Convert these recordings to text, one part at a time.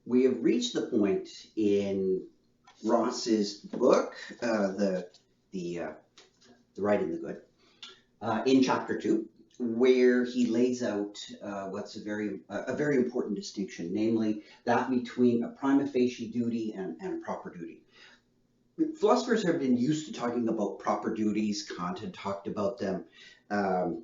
We have reached the point in Ross's book, the Right and the Good, in chapter 2, where he lays out what's a very important distinction, namely that between a prima facie duty and proper duty. Philosophers have been used to talking about proper duties. Kant had talked about them. Um,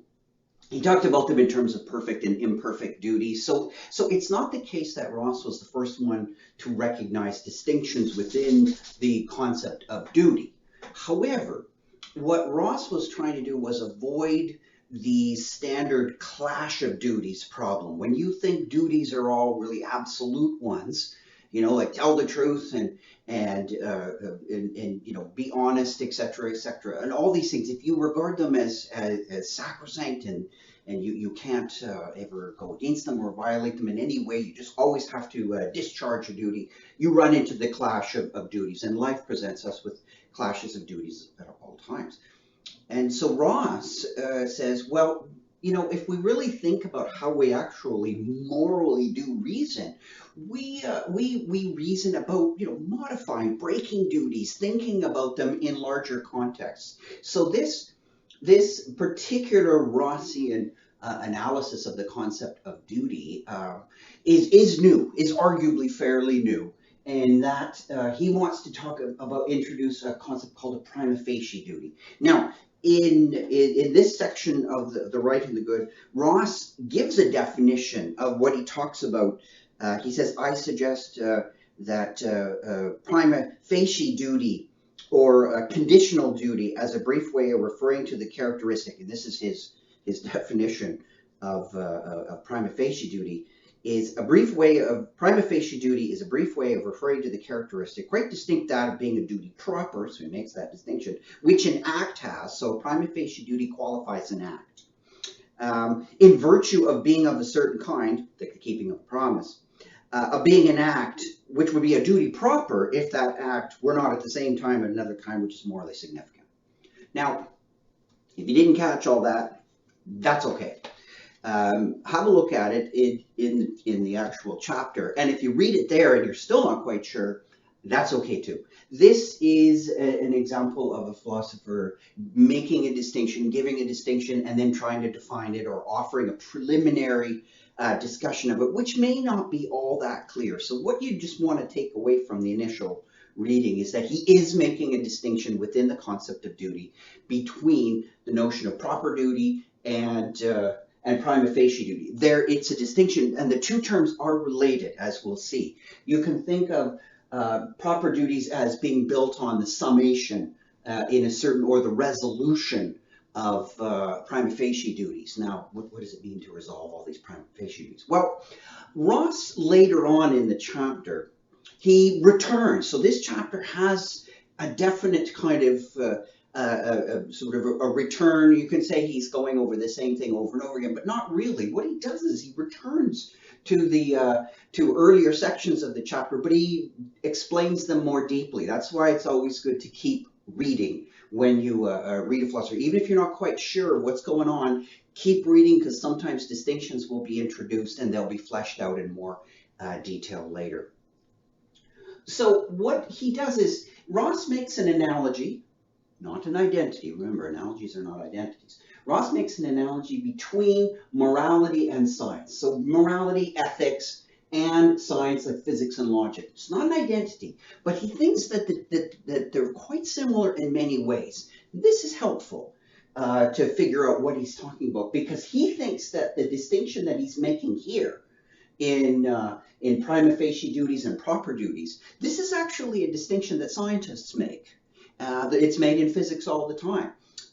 he talked about them in terms of perfect and imperfect duties. So it's not the case that Ross was the first one to recognize distinctions within the concept of duty. However, what Ross was trying to do was avoid the standard clash of duties problem. When you think duties are all really absolute ones, like tell the truth and be honest, etc., and all these things. If you regard them as sacrosanct and you can't ever go against them or violate them in any way, you just always have to discharge a duty. You run into the clash of duties, and life presents us with clashes of duties at all times. And so Ross says, well, if we really think about how we actually morally do reason, we reason about modifying, breaking duties, thinking about them in larger contexts. So this particular Rossian analysis of the concept of duty is new, is arguably fairly new, and that he wants to introduce a concept called a prima facie duty. Now, in this section of the Right and the Good, Ross gives a definition of what he talks about. He says, I suggest that prima facie duty or conditional duty as a brief way of referring to the characteristic, and this is his definition of prima facie duty, is a brief way of prima facie duty is a brief way of referring to the characteristic, quite distinct that of being a duty proper, so he makes that distinction, which an act has. So prima facie duty qualifies an act in virtue of being of a certain kind, like the keeping of a promise, of being an act which would be a duty proper if that act were not at the same time another kind which is morally significant. Now, if you didn't catch all that, that's okay. Have a look at it in the actual chapter, and if you read it there and you're still not quite sure, that's okay too. This is an example of a philosopher making a distinction, giving a distinction, and then trying to define it or offering a preliminary discussion of it, which may not be all that clear. So what you just want to take away from the initial reading is that he is making a distinction within the concept of duty between the notion of proper duty and prima facie duty. It's a distinction, and the two terms are related, as we'll see. You can think of proper duties as being built on the summation in a certain, or the resolution of prima facie duties. Now, what does it mean to resolve all these prima facie duties? Well, Ross, later on in the chapter, he returns. So this chapter has a definite kind of sort of a return. You can say he's going over the same thing over and over again, but not really. What he does is he returns to earlier sections of the chapter, but he explains them more deeply. That's why it's always good to keep reading when you read a philosopher. Even if you're not quite sure what's going on, keep reading, because sometimes distinctions will be introduced and they'll be fleshed out in more detail later. So what he does is Ross makes an analogy, not an identity. Remember, analogies are not identities. Ross makes an analogy between morality and science. So morality, ethics, and science like physics and logic. It's not an identity, but he thinks that they're quite similar in many ways. This is helpful to figure out what he's talking about, because he thinks that the distinction that he's making here in prima facie duties and proper duties, this is actually a distinction that scientists make. It's made in physics all the time.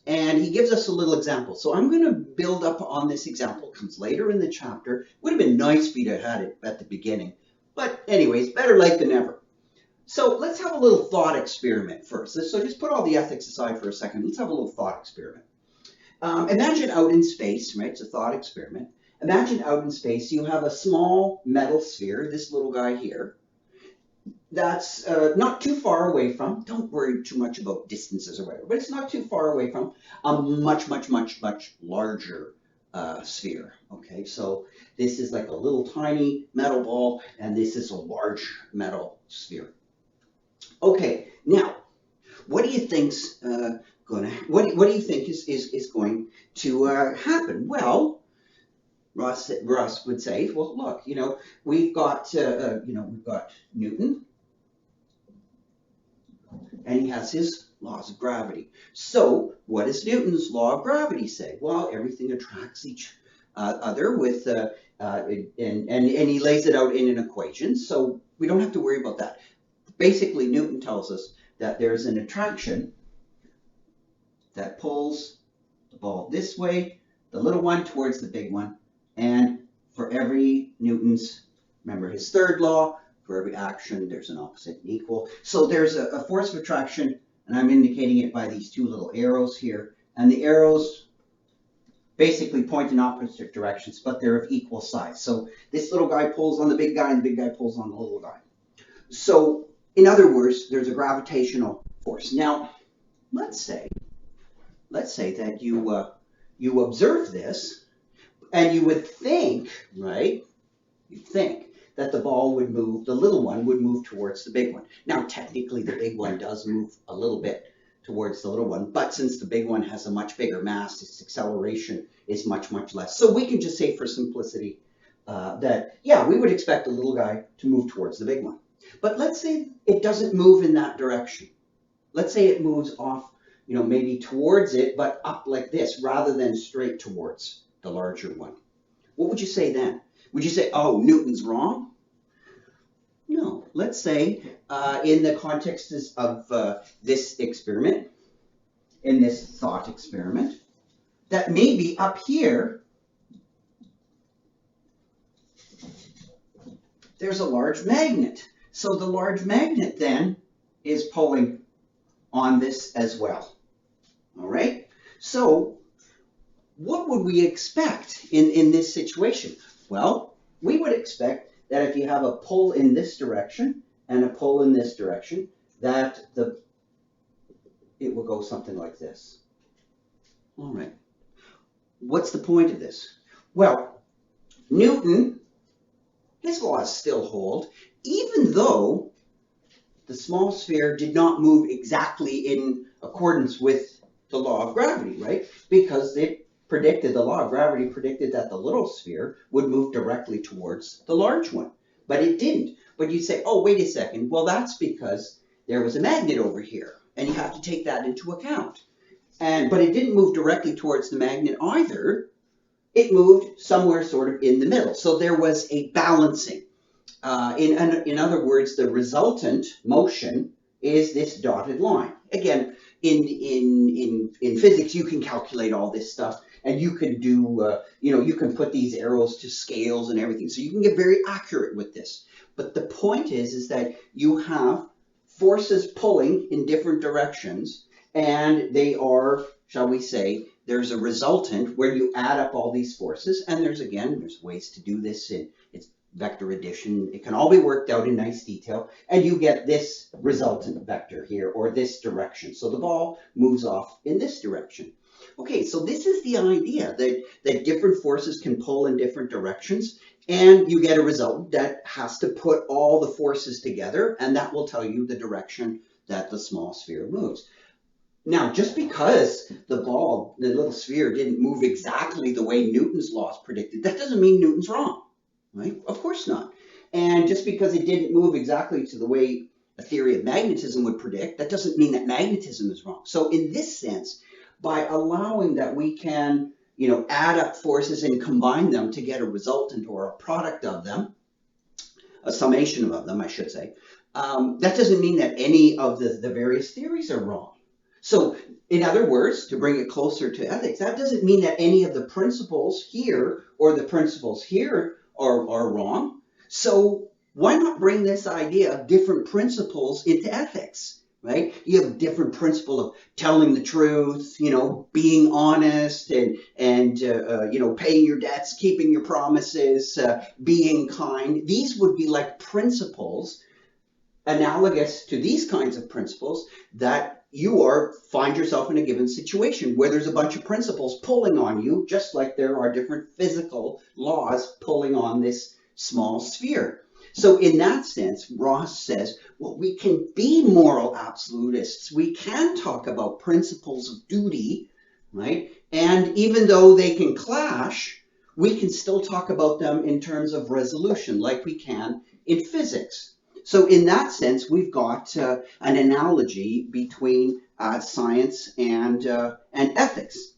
And he gives us a little example. So I'm going to build up on this example. It comes later in the chapter. Would have been nice for you to have had it at the beginning. But anyways, better late than never. So let's have a little thought experiment first. So just put all the ethics aside for a second. Let's have a little thought experiment. Imagine out in space, right? It's a thought experiment. Imagine out in space you have a small metal sphere, this little guy here, that's not too far away from, don't worry too much about distances or whatever, but it's not too far away from a much, much, much, much larger sphere. Okay, so this is like a little tiny metal ball, and this is a large metal sphere. Okay, now what do you think's what do you think is going to happen? Well, Ross would say, well, look, we've got we've got Newton, and he has his laws of gravity. So what does Newton's law of gravity say? Well, everything attracts each other with, and he lays it out in an equation, so we don't have to worry about that. Basically, Newton tells us that there's an attraction that pulls the ball this way, the little one towards the big one, and for every Newton's, remember his third law, for every action, there's an opposite and equal. So there's a force of attraction, and I'm indicating it by these two little arrows here. And the arrows basically point in opposite directions, but they're of equal size. So this little guy pulls on the big guy, and the big guy pulls on the little guy. So in other words, there's a gravitational force. Now, let's say that you observe this, and you would think, right? You think that the ball would move, the little one would move towards the big one. Now, technically, the big one does move a little bit towards the little one, but since the big one has a much bigger mass, its acceleration is much, much less. So we can just say for simplicity that, yeah, we would expect the little guy to move towards the big one. But let's say it doesn't move in that direction. Let's say it moves off, maybe towards it, but up like this, rather than straight towards the larger one. What would you say then? Would you say, oh, Newton's wrong? No. Let's say in the context of this experiment, in this thought experiment, that maybe up here, there's a large magnet. So the large magnet then is pulling on this as well. All right? So what would we expect in this situation? Well, we would expect that if you have a pull in this direction and a pull in this direction, that it will go something like this. All right. What's the point of this? Well, Newton, his laws still hold, even though the small sphere did not move exactly in accordance with the law of gravity, right? Because the law of gravity predicted that the little sphere would move directly towards the large one, but it didn't. But you say, oh, wait a second. Well, that's because there was a magnet over here, and you have to take that into account. But it didn't move directly towards the magnet either. It moved somewhere sort of in the middle. So there was a balancing. In other words, the resultant motion is this dotted line. Again, in physics, you can calculate all this stuff, and you can do, you can put these arrows to scales and everything. So you can get very accurate with this. But the point is that you have forces pulling in different directions, and they are, shall we say, there's a resultant where you add up all these forces, and there's ways to do this. It's vector addition. It can all be worked out in nice detail, and you get this resultant vector here, or this direction. So the ball moves off in this direction. Okay, so this is the idea that different forces can pull in different directions, and you get a result that has to put all the forces together, and that will tell you the direction that the small sphere moves. Now, just because the little sphere, didn't move exactly the way Newton's laws predicted, that doesn't mean Newton's wrong, right? Of course not. And just because it didn't move exactly to the way a theory of magnetism would predict, that doesn't mean that magnetism is wrong. So in this sense, by allowing that we can, add up forces and combine them to get a resultant or a product of them, a summation of them, I should say, that doesn't mean that any of the various theories are wrong. So, in other words, to bring it closer to ethics, that doesn't mean that any of the principles here or the principles here are wrong. So, why not bring this idea of different principles into ethics, right? You have a different principle of telling the truth, being honest and paying your debts, keeping your promises, being kind. These would be like principles analogous to these kinds of principles that you find yourself in a given situation where there's a bunch of principles pulling on you, just like there are different physical laws pulling on this small sphere. So in that sense, Ross says, well, we can be moral absolutists. We can talk about principles of duty, right? And even though they can clash, we can still talk about them in terms of resolution, like we can in physics. So in that sense, we've got an analogy between science and ethics.